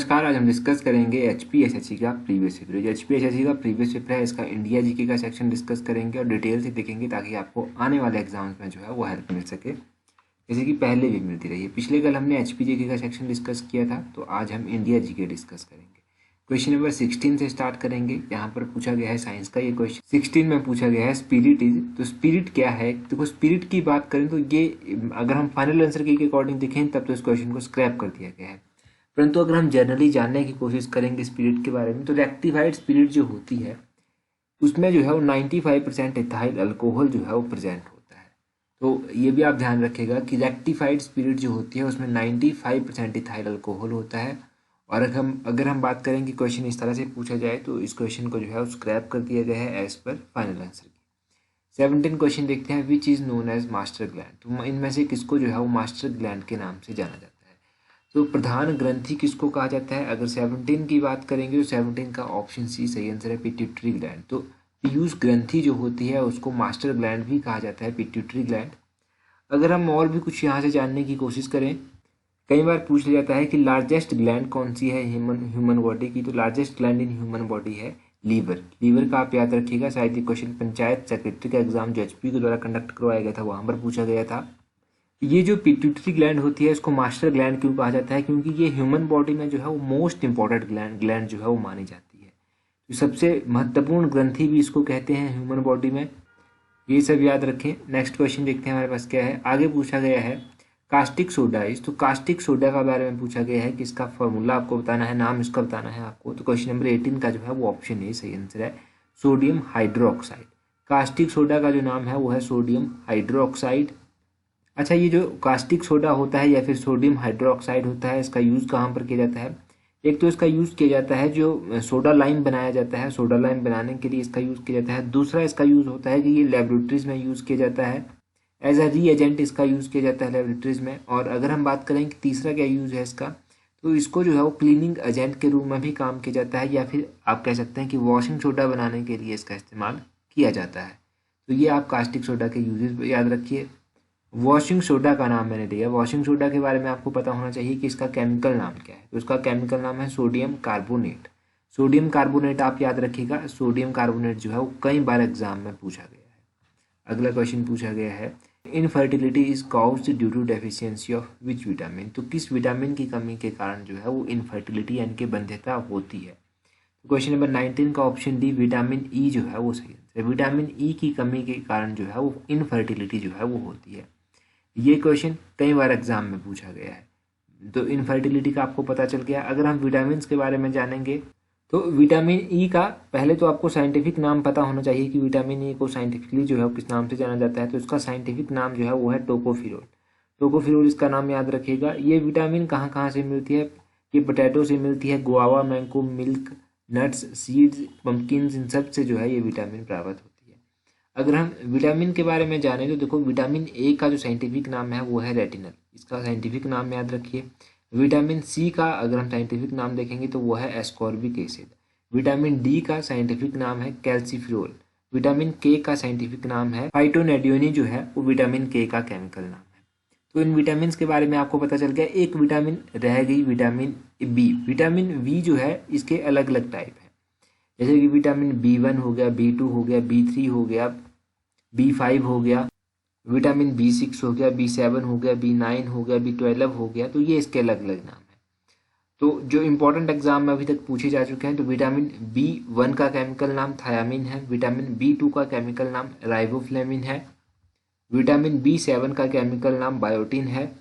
नमस्कार। आज हम डिस्कस करेंगे एचपीएसएससी का प्रीवियस पेपर। जो एचपीएसएससी का प्रीवियस पेपर है इसका इंडिया जीके का सेक्शन डिस्कस करेंगे और डिटेल से देखेंगे ताकि आपको आने वाले एग्जाम्स में जो है वो हेल्प मिल सके, जैसे कि पहले भी मिलती रही है। पिछले कल हमने एचपी जीके का सेक्शन डिस्कस किया था, तो आज हम इंडिया जीके डिस्कस करेंगे। क्वेश्चन नंबर 16 से स्टार्ट करेंगे। यहाँ पर पूछा गया है साइंस का ये क्वेश्चन। 16 में पूछा गया है स्पिरिट इज, तो स्पिरिट क्या है। देखो स्पिरिट की बात करें तो ये अगर हम फाइनल आंसर के अकॉर्डिंग देखें तब तो इस क्वेश्चन को स्क्रैप कर दिया गया है, परंतु अगर हम जनरली जानने की कोशिश करेंगे स्पिरिट के बारे में तो रेक्टिफाइड स्पिरिट जो होती है उसमें जो है वो 95% इथाइल अल्कोहल जो है वो प्रेजेंट होता है। तो ये भी आप ध्यान रखिएगा कि रेक्टिफाइड स्पिरिट जो होती है उसमें 95% इथाइल अल्कोहल होता है। और अगर हम बात करें कि क्वेश्चन इस तरह से पूछा जाए तो इस क्वेश्चन को जो है वो स्क्रैप कर दिया गया है एज पर फाइनल आंसर की। 17 क्वेश्चन देखते हैं। Which is known as master gland, तो इनमें से किसको जो है वो मास्टर ग्लैंड के नाम से जाना जाता है। तो प्रधान ग्रंथि किसको कहा जाता है। अगर 17 की बात करेंगे तो 17 का ऑप्शन सी सही आंसर है, पिट्यूटरी ग्लैंड। तो पीयूष ग्रंथि जो होती है उसको मास्टर ग्लैंड भी कहा जाता है, पिट्यूटरी ग्लैंड। अगर हम और भी कुछ यहाँ से जानने की कोशिश करें, कई बार पूछ लिया जाता है कि लार्जेस्ट ग्लैंड कौन सी है ह्यूमन बॉडी की, तो largest gland in human body है लीवर। लीवर का आप याद रखिएगा, शायद ये क्वेश्चन पंचायत सेक्रेटरी का एग्जाम जो एचपी के द्वारा कंडक्ट करवाया गया था वहाँ पर पूछा गया था। ये जो पिट्यूटरी ग्लैंड होती है इसको मास्टर ग्लैंड क्यों कहा जाता है, क्योंकि ये ह्यूमन बॉडी में जो है वो मोस्ट इंपॉर्टेंट ग्लैंड जो है वो मानी जाती है। तो सबसे महत्वपूर्ण ग्रंथि भी इसको कहते हैं ह्यूमन बॉडी में, ये सब याद रखें। नेक्स्ट क्वेश्चन देखते हैं हमारे पास क्या है। आगे पूछा गया है कास्टिक सोडा इज, तो कास्टिक सोडा का बारे में पूछा गया है कि इसका फॉर्मूला आपको बताना है, नाम इसका बताना है आपको। तो क्वेश्चन नंबर 18 का जो है वो ऑप्शन ए सही आंसर है, सोडियम हाइड्रोक्साइड। कास्टिक सोडा का जो नाम है वो है सोडियम हाइड्रोक्साइड। अच्छा, ये जो कास्टिक सोडा होता है या फिर सोडियम हाइड्रोक्साइड होता है इसका यूज़ कहाँ पर किया जाता है। एक तो इसका यूज़ किया जाता है जो सोडा लाइम बनाया जाता है, सोडा लाइम बनाने के लिए इसका यूज़ किया जाता है। दूसरा इसका यूज़ होता है कि ये लेबोरेटरीज में यूज़ किया जाता है, एज अ रीएजेंट इसका यूज़ किया जाता है लेबोरेटरीज में। और अगर हम बात करें कि तीसरा क्या यूज़ है इसका, तो इसको जो है वो क्लीनिंग एजेंट के रूप में भी काम किया जाता है, या फिर आप कह सकते हैं कि वॉशिंग सोडा बनाने के लिए इसका इस्तेमाल किया जाता है। तो ये आप कास्टिक सोडा के यूजेस याद रखिए। वॉशिंग सोडा का नाम मैंने दिया, वॉशिंग सोडा के बारे में आपको पता होना चाहिए कि इसका केमिकल नाम क्या है। तो इसका केमिकल नाम है सोडियम कार्बोनेट। सोडियम कार्बोनेट आप याद रखिएगा, सोडियम कार्बोनेट जो है वो कई बार एग्जाम में पूछा गया है। अगला क्वेश्चन पूछा गया है infertility is caused due to deficiency of which vitamin, तो किस विटामिन की कमी के कारण जो है वो इनफर्टिलिटी यानी कि बंध्यता होती है। तो क्वेश्चन नंबर 19 का ऑप्शन डी विटामिन ई जो है वो सही है। विटामिन ई की कमी के कारण जो है वो इनफर्टिलिटी जो है वो होती है। ये क्वेश्चन कई बार एग्जाम में पूछा गया है, तो इनफर्टिलिटी का आपको पता चल गया। अगर हम विटामिन के बारे में जानेंगे तो विटामिन ई का पहले तो आपको साइंटिफिक नाम पता होना चाहिए कि विटामिन ई को साइंटिफिकली जो है वो किस नाम से जाना जाता है। तो इसका साइंटिफिक नाम जो है वो है टोकोफिरोल। टोकोफिरोल इसका नाम याद रखिएगा। ये विटामिन कहाँ कहाँ से मिलती है, ये पोटैटो से मिलती है, guava, mango, milk, nuts, seeds, pumpkin, इन सब से जो है ये विटामिन प्राप्त होती है। अगर हम विटामिन के बारे में जानें तो देखो विटामिन ए का जो साइंटिफिक नाम है वो है रेटिनल, इसका साइंटिफिक नाम याद रखिए। विटामिन सी का अगर हम साइंटिफिक नाम देखेंगे तो वो है एस्कॉर्बिक एसिड। विटामिन डी का साइंटिफिक नाम है कैल्सिफिरोल। विटामिन के का साइंटिफिक नाम है फाइटोनेडियोनी, जो है वो विटामिन के का केमिकल नाम है। तो इन विटामिन के बारे में आपको पता चल गया। एक विटामिन रह गई, विटामिन बी। विटामिन बी जो है इसके अलग अलग टाइप है, जैसे कि विटामिन B1 हो गया, B2 हो गया, B3 हो गया, B5 हो गया, विटामिन B6 हो गया, B7 हो गया, B9 हो गया, B12 हो गया। तो ये इसके अलग अलग नाम है। तो जो इंपॉर्टेंट एग्जाम में अभी तक पूछे जा चुके हैं, तो विटामिन B1 का केमिकल नाम थायामिन है, विटामिन B2 का केमिकल नाम राइबोफ्लेविन है, विटामिन B7 का केमिकल नाम बायोटिन है,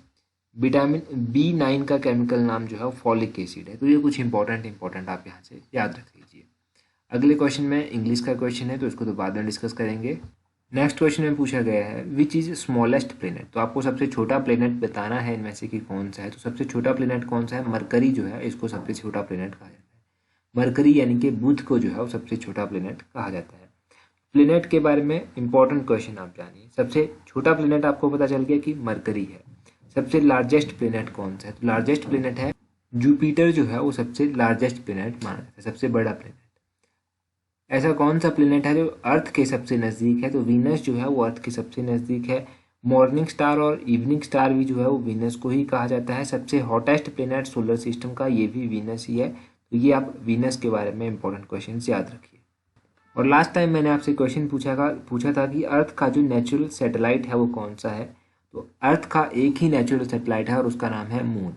विटामिन B9 का केमिकल नाम जो है फॉलिक एसिड है। तो ये कुछ इंपॉर्टेंट आप यहाँ से याद रख लीजिए। अगले क्वेश्चन में इंग्लिश का क्वेश्चन है, तो इसको तो बाद में डिस्कस करेंगे। नेक्स्ट क्वेश्चन में पूछा गया है विच इज स्मॉलेस्ट प्लेनेट, तो आपको सबसे छोटा प्लेनेट बताना है इनमें से कि कौन सा है। तो सबसे छोटा प्लेनेट कौन सा है, मरकरी जो है इसको सबसे छोटा प्लेनेट कहा जाता है। मरकरी यानी कि बुध को जो है वो सबसे छोटा प्लेनेट कहा जाता है। प्लेनेट के बारे में इंपॉर्टेंट क्वेश्चन आप जानिए। सबसे छोटा प्लेनेट आपको पता चल गया कि मरकरी है। सबसे लार्जेस्ट प्लेनेट कौन सा है, तो लार्जेस्ट प्लेनेट है जुपिटर, जो है वो सबसे लार्जेस्ट प्लेनेट माना जाता है, सबसे बड़ा प्लेनेट। ऐसा कौन सा प्लेनेट है जो अर्थ के सबसे नज़दीक है, तो वीनस जो है वो अर्थ के सबसे नज़दीक है। मॉर्निंग स्टार और इवनिंग स्टार भी जो है वो वीनस को ही कहा जाता है। सबसे हॉटेस्ट प्लेनेट सोलर सिस्टम का ये भी वीनस ही है। तो ये आप वीनस के बारे में इंपॉर्टेंट क्वेश्चन याद रखिए। और लास्ट टाइम मैंने आपसे क्वेश्चन पूछा था कि अर्थ का जो नेचुरल सैटेलाइट है वो कौन सा है। तो अर्थ का एक ही नेचुरल सैटेलाइट है और उसका नाम है मून।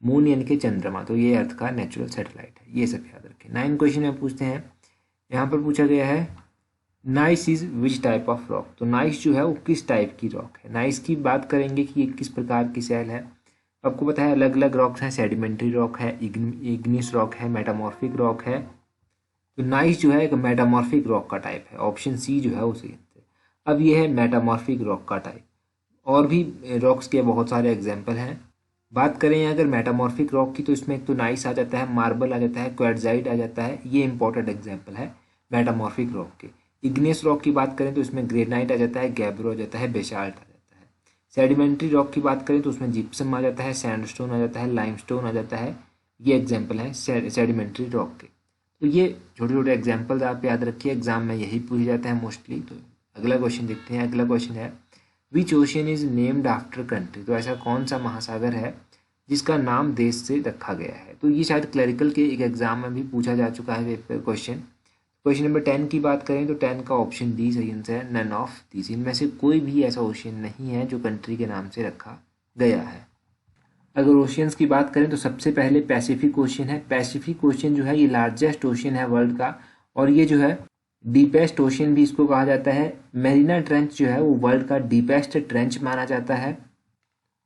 मून यानी कि चंद्रमा। तो ये अर्थ का नेचुरल सैटेलाइट है। ये सब याद रखें। 9 क्वेश्चन में पूछते हैं। यहाँ पर पूछा गया है nice is which type of rock. तो नाइस जो है वो किस टाइप की रॉक है। नाइस की बात करेंगे कि ये किस प्रकार की सेल है। आपको पता है अलग अलग रॉक्स हैं। सेडिमेंट्री रॉक है, इग्निस रॉक है, मेटामॉर्फिक रॉक है। तो नाइस जो है एक मेटामॉर्फिक रॉक का टाइप है। ऑप्शन सी जो है वो सही है। अब ये है मेटामॉर्फिक रॉक का टाइप। और भी रॉक्स के बहुत सारे एग्जाम्पल हैं। बात करें अगर मेटामॉर्फिक रॉक की तो इसमें एक तो नाइस आ जाता है, मार्बल आ जाता है, क्वार्ट्जाइट आ जाता है। ये इंपॉर्टेंट एग्जाम्पल है मेटामॉर्फिक रॉक के। इग्नियस रॉक की बात करें तो इसमें ग्रेनाइट आ जाता है, गैब्रो आ जाता है, बेसाल्ट आ जाता है। सेडिमेंट्री रॉक की बात करें तो उसमें जिप्सम आ जाता है, सैंडस्टोन आ जाता है, लाइमस्टोन आ जाता है। ये एग्जाम्पल हैं सेडिमेंट्री रॉक के। तो ये छोटे छोटे एग्जाम्पल्स आप याद रखिए। एग्जाम में यही पूछे जाता है मोस्टली। तो अगला क्वेश्चन देखते हैं। अगला क्वेश्चन है which ocean is named after country. तो ऐसा कौन सा महासागर है जिसका नाम देश से रखा गया है। तो ये शायद क्लरिकल के एक एग्जाम में भी पूछा जा चुका है क्वेश्चन। क्वेश्चन नंबर 10 की बात करें तो 10 का ऑप्शन डी सही आंसर है, नन ऑफ दिस। इनमें से कोई भी ऐसा ओशियन नहीं है जो कंट्री के नाम से रखा गया है। अगर ओशियंस की बात करें तो सबसे पहले पैसिफिक ओशियन है। पैसिफिक ओशियन जो है ये लार्जेस्ट ओशियन है वर्ल्ड का। और ये जो है डीपेस्ट ओशियन भी इसको कहा जाता है। मेरिना ट्रेंच जो है वो वर्ल्ड का डीपेस्ट ट्रेंच माना जाता है।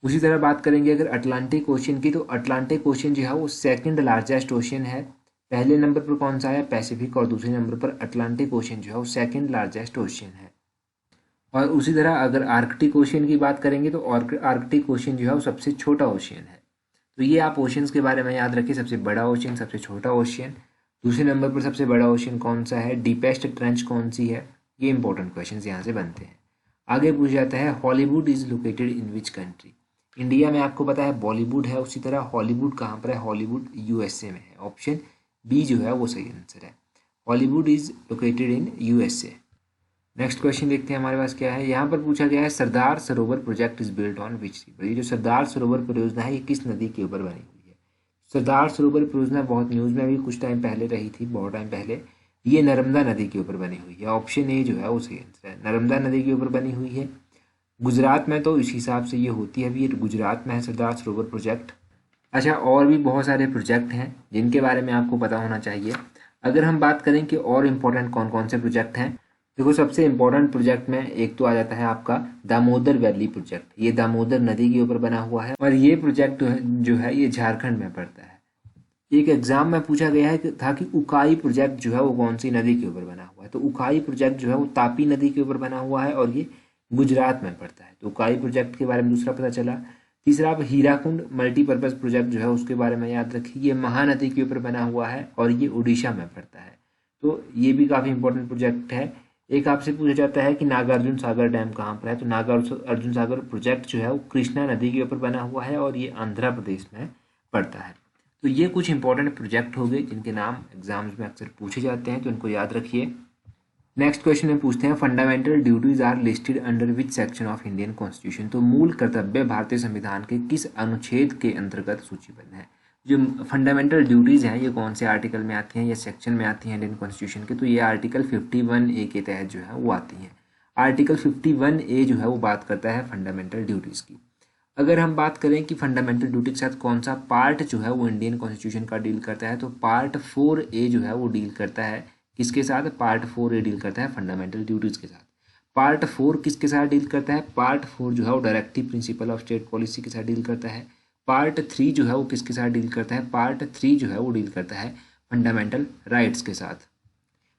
उसी तरह बात करेंगे अगर अटलांटिक ओशियन की तो अटलांटिक ओशियन जो है वो सेकंड लार्जेस्ट ओशियन है। पहले नंबर पर कौन सा है, पैसिफिक, और दूसरे नंबर पर अटलांटिक ओशियन जो है वो सेकंड लार्जेस्ट ओशियन है। और उसी तरह अगर आर्कटिक ओशियन की बात करेंगे तो आर्कटिक ओशियन जो है वो सबसे छोटा ओशियन है। तो ये आप ओशियंस के बारे में याद रखिए। सबसे बड़ा ओशियन, सबसे छोटा ओशियन, दूसरे नंबर पर सबसे बड़ा ओशियन कौन सा है, डीपेस्ट ट्रेंच कौन सी है। ये इंपॉर्टेंट क्वेश्चन यहाँ से बनते हैं। आगे पूछ जाता है Hollywood is located in which country. India में आपको पता है बॉलीवुड है। उसी तरह हॉलीवुड कहाँ पर है, हॉलीवुड यूएसए में है। ऑप्शन बी जो है वो सही आंसर है। Hollywood is located in USA. Next question देखते हैं हमारे पास क्या है। यहाँ पर पूछा गया है Sardar Sarovar project is built on which river. ये जो सरदार सरोवर परियोजना है ये किस नदी के ऊपर बनी हुई है। सरदार सरोवर परियोजना बहुत न्यूज़ में भी कुछ टाइम पहले रही थी, बहुत टाइम पहले। ये नर्मदा नदी के ऊपर बनी हुई है। ऑप्शन ए जो है वो सही आंसर है, नर्मदा नदी के ऊपर बनी हुई है। गुजरात में तो इस हिसाब से ये होती है, अभी ये गुजरात में है सरदार सरोवर प्रोजेक्ट। अच्छा, और भी बहुत सारे प्रोजेक्ट हैं जिनके बारे में आपको पता होना चाहिए। अगर हम बात करें कि और इम्पोर्टेंट कौन कौन से प्रोजेक्ट हैं, देखो सबसे इम्पोर्टेंट प्रोजेक्ट में एक तो आ जाता है आपका दामोदर वैली प्रोजेक्ट। ये दामोदर नदी के ऊपर बना हुआ है और ये प्रोजेक्ट जो है ये झारखंड में पड़ता है। एक एग्जाम में पूछा गया है था कि उकाई प्रोजेक्ट जो है वो कौन सी नदी के ऊपर बना हुआ है। तो उकाई प्रोजेक्ट जो है वो तापी नदी के ऊपर बना हुआ है और ये गुजरात में पड़ता है। तो उकाई प्रोजेक्ट के बारे में दूसरा पता चला। तीसरा आप हीराकुंड मल्टीपर्पज़ प्रोजेक्ट जो है उसके बारे में याद रखिए। ये महानदी के ऊपर बना हुआ है और ये उड़ीसा में पड़ता है। तो ये भी काफ़ी इंपॉर्टेंट प्रोजेक्ट है। एक आपसे पूछा जाता है कि नागार्जुन सागर डैम कहाँ पर है। तो नागार्जुन सागर प्रोजेक्ट जो है वो कृष्णा नदी के ऊपर बना हुआ है और ये आंध्र प्रदेश में पड़ता है। तो ये कुछ इंपॉर्टेंट प्रोजेक्ट हो गए जिनके नाम एग्जाम्स में अक्सर पूछे जाते हैं, तो इनको याद रखिए। नेक्स्ट क्वेश्चन में पूछते हैं fundamental duties are listed under which section of Indian constitution. तो मूल कर्तव्य भारतीय संविधान के किस अनुच्छेद के अंतर्गत सूचीबद्ध है। जो फंडामेंटल ड्यूटीज हैं ये कौन से आर्टिकल में आती हैं या सेक्शन में आती हैं इंडियन कॉन्स्टिट्यूशन के। तो ये आर्टिकल 51A के तहत जो है वो आती हैं। आर्टिकल 51A जो है वो बात करता है फंडामेंटल ड्यूटीज़ की। अगर हम बात करें कि फंडामेंटल ड्यूटी के साथ कौन सा पार्ट जो है वो इंडियन कॉन्स्टिट्यूशन का डील करता है, तो पार्ट 4A जो है वो डील करता है किसके साथ, पार्ट 4A डील करता है फंडामेंटल ड्यूटीज़ के साथ। पार्ट 4 किसके साथ डील करता है, पार्ट 4 जो है वो directive principle of state policy के साथ डील करता है। पार्ट 3 जो है वो किसके साथ डील करता है, पार्ट 3 जो है वो डील करता है फंडामेंटल राइट्स के साथ।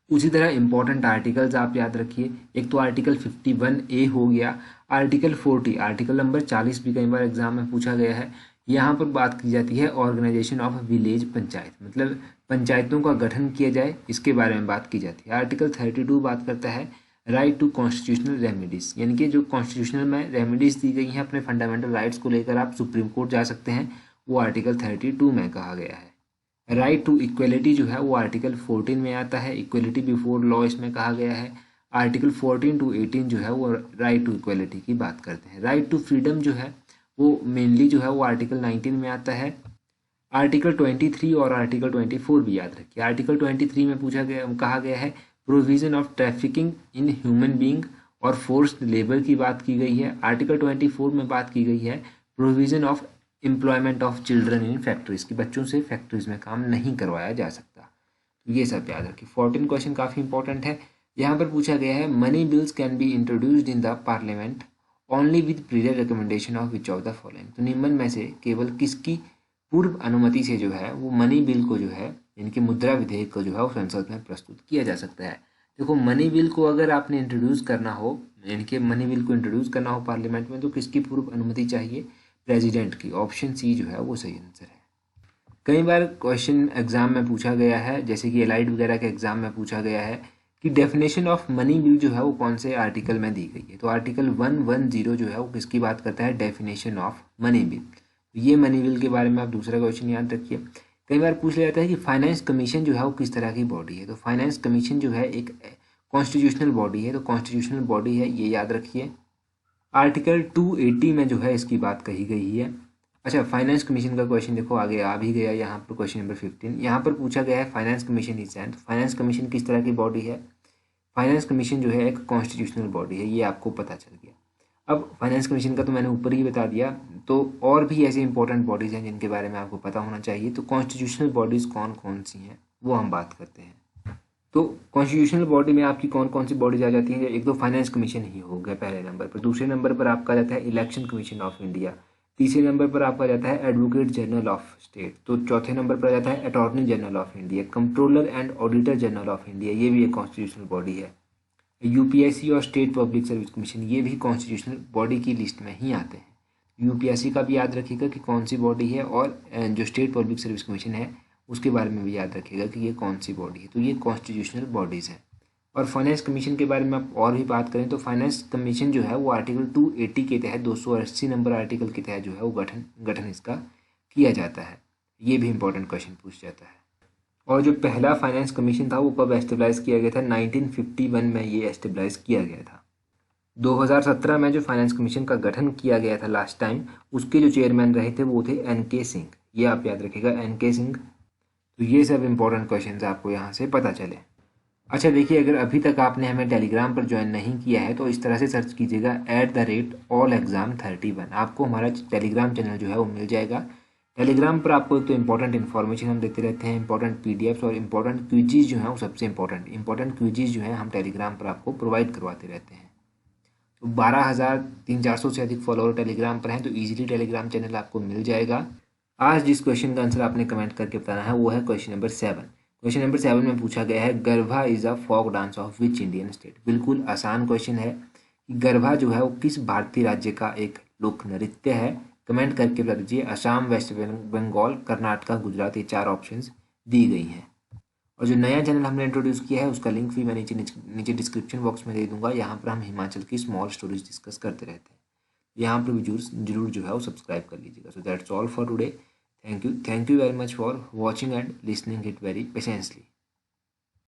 उसी तरह इंपॉर्टेंट आर्टिकल्स आप याद रखिए। एक तो आर्टिकल 51A हो गया। आर्टिकल 40, आर्टिकल नंबर 40 भी कई बार एग्जाम में पूछा गया है। यहाँ पर बात की जाती है ऑर्गेनाइजेशन ऑफ विलेज पंचायत, मतलब पंचायतों का गठन किया जाए, इसके बारे में बात की जाती है। आर्टिकल 32 बात करता है राइट टू कॉन्स्टिट्यूशनल रेमेडीज, यानी कि जो कॉन्स्टिट्यूशनल में रेमेडीज दी गई हैं अपने फंडामेंटल राइट्स को लेकर आप सुप्रीम कोर्ट जा सकते हैं, वो आर्टिकल 32 में कहा गया है। राइट टू इक्वलिटी जो है वो आर्टिकल 14 में आता है। इक्वलिटी बिफोर लॉ इसमें कहा गया है। आर्टिकल 14 to 18 जो है वो राइट टू इक्वलिटी की बात करते हैं। राइट टू फ्रीडम जो है वो मेनली जो है वो आर्टिकल 19 में आता है। आर्टिकल 23 और आर्टिकल 24 भी याद रखिए। आर्टिकल 23 में कहा गया है provision of trafficking in human being और फोर्स्ड लेबर की बात की गई है। आर्टिकल 24 में बात की गई है provision of employment of children in factories की बच्चों से फैक्ट्रीज में काम नहीं करवाया जा सकता। तो ये सब याद रखिए। 14 क्वेश्चन काफ़ी इंपॉर्टेंट है। यहाँ पर पूछा गया है money bills can be introduced in the parliament only with prior recommendation of which of the following. तो निम्न में से केवल किसकी पूर्व अनुमति से जो है वो मनी बिल को जो है इनके मुद्रा विधेयक को जो है वो संसद में प्रस्तुत किया जा सकता है। देखो मनी बिल को अगर आपने इंट्रोड्यूस करना हो, इनके मनी बिल को इंट्रोड्यूस करना हो पार्लियामेंट में, तो किसकी पूर्व अनुमति चाहिए? प्रेसिडेंट की। ऑप्शन सी जो है वो सही आंसर है। कई बार क्वेश्चन एग्जाम में पूछा गया है, जैसे कि एलाइड वगैरह के एग्जाम में पूछा गया है कि डेफिनेशन ऑफ मनी बिल जो है वो कौन से आर्टिकल में दी गई है। तो आर्टिकल 110 जो है वो किसकी बात करता है? Definition of money bill. ये मनी बिल के बारे में आप दूसरा क्वेश्चन याद रखिए। कई बार पूछ लिया जाता है कि फाइनेंस कमीशन जो है वो किस तरह की बॉडी है। तो फाइनेंस कमीशन जो है एक कॉन्स्टिट्यूशनल बॉडी है। तो कॉन्स्टिट्यूशनल बॉडी है, ये याद रखिए। आर्टिकल 280 में जो है इसकी बात कही गई है। अच्छा, फाइनेंस कमीशन का क्वेश्चन देखो आगे आ भी गया यहाँ पर। क्वेश्चन नंबर 15 यहाँ पर पूछा गया है finance commission is and. Finance commission किस तरह की बॉडी है? फाइनेंस कमीशन जो है एक कॉन्स्टिट्यूशनल बॉडी है, ये आपको पता चल गया। अब फाइनेंस कमीशन का तो मैंने ऊपर ही बता दिया, तो और भी ऐसे इंपॉर्टेंट बॉडीज़ हैं जिनके बारे में आपको पता होना चाहिए। तो कॉन्स्टिट्यूशनल बॉडीज़ कौन कौन सी हैं वो हम बात करते हैं। तो कॉन्स्टिट्यूशनल बॉडी में आपकी कौन कौन सी बॉडीज आ जाती हैं? एक तो फाइनेंस कमीशन ही हो गया पहले नंबर पर। दूसरे नंबर पर आपका आ जाता है इलेक्शन कमीशन ऑफ इंडिया। तीसरे नंबर पर आपका आ जाता है एडवोकेट जनरल ऑफ स्टेट। तो चौथे नंबर पर आ जाता है attorney general of India. Controller and auditor general of India, ये भी एक कॉन्स्टिट्यूशनल बॉडी है। यूपीएससी और स्टेट पब्लिक सर्विस कमीशन, ये भी कॉन्स्टिट्यूशनल बॉडी की लिस्ट में ही आते हैं। यूपीएससी का भी याद रखिएगा कि कौन सी बॉडी है, और जो स्टेट पब्लिक सर्विस कमीशन है उसके बारे में भी याद रखिएगा कि ये कौन सी बॉडी है। तो ये कॉन्स्टिट्यूशनल बॉडीज़ हैं। और फाइनेंस कमीशन के बारे में आप और भी बात करें तो फाइनेंस कमीशन जो है वो आर्टिकल 280 के तहत 280 नंबर आर्टिकल के तहत जो है वो गठन इसका किया जाता है। ये भी इंपॉर्टेंट क्वेश्चन पूछ जाता है। और जो पहला फाइनेंस कमीशन था वो कब एस्टेब्लाइज किया गया था? 1951 में ये एस्टेब्लाइज किया गया था। 2017 में जो फाइनेंस कमीशन का गठन किया गया था लास्ट टाइम, उसके जो चेयरमैन रहे थे वो थे NK सिंह। ये आप याद रखिएगा, NK सिंह। तो ये सब इंपॉर्टेंट क्वेश्चन आपको यहाँ से पता चले। अच्छा देखिए, अगर अभी तक आपने हमें टेलीग्राम पर ज्वाइन नहीं किया है तो इस तरह से सर्च कीजिएगा @allexam31। आपको हमारा टेलीग्राम चैनल जो है वो मिल जाएगा। टेलीग्राम पर आपको एक तो इंपॉर्टेंट इन्फॉर्मेशन हम देते रहते हैं, इंपॉर्टेंट PDFs और इंपॉर्टेंट क्विजीज जो हैं वो सबसे इंपॉर्टेंट क्विजीज जो हैं हम टेलीग्राम पर आपको प्रोवाइड करवाते रहते हैं। तो 12,300-400 से अधिक फॉलोअर टेलीग्राम पर हैं, तो ईजिली टेलीग्राम चैनल आपको मिल जाएगा। आज जिस क्वेश्चन का आंसर आपने कमेंट करके बताना है वो है क्वेश्चन नंबर 7। क्वेश्चन नंबर 7 में पूछा गया है garba is a folk dance of which Indian state. बिल्कुल आसान क्वेश्चन है कि गरबा जो है वो किस भारतीय राज्य का एक लोक नृत्य है। कमेंट करके बता दीजिए। असम, वेस्ट बंगाल, कर्नाटका, गुजरात, ये 4 ऑप्शंस दी गई हैं। और जो नया चैनल हमने इंट्रोड्यूस किया है उसका लिंक भी मैं नीचे डिस्क्रिप्शन बॉक्स में दे दूंगा। यहाँ पर हम हिमाचल की स्मॉल स्टोरीज डिस्कस करते रहते हैं। यहाँ पर भी जरूर जो है वो सब्सक्राइब कर लीजिएगा। So that's all for today. Thank you very much for watching and listening it very patiently.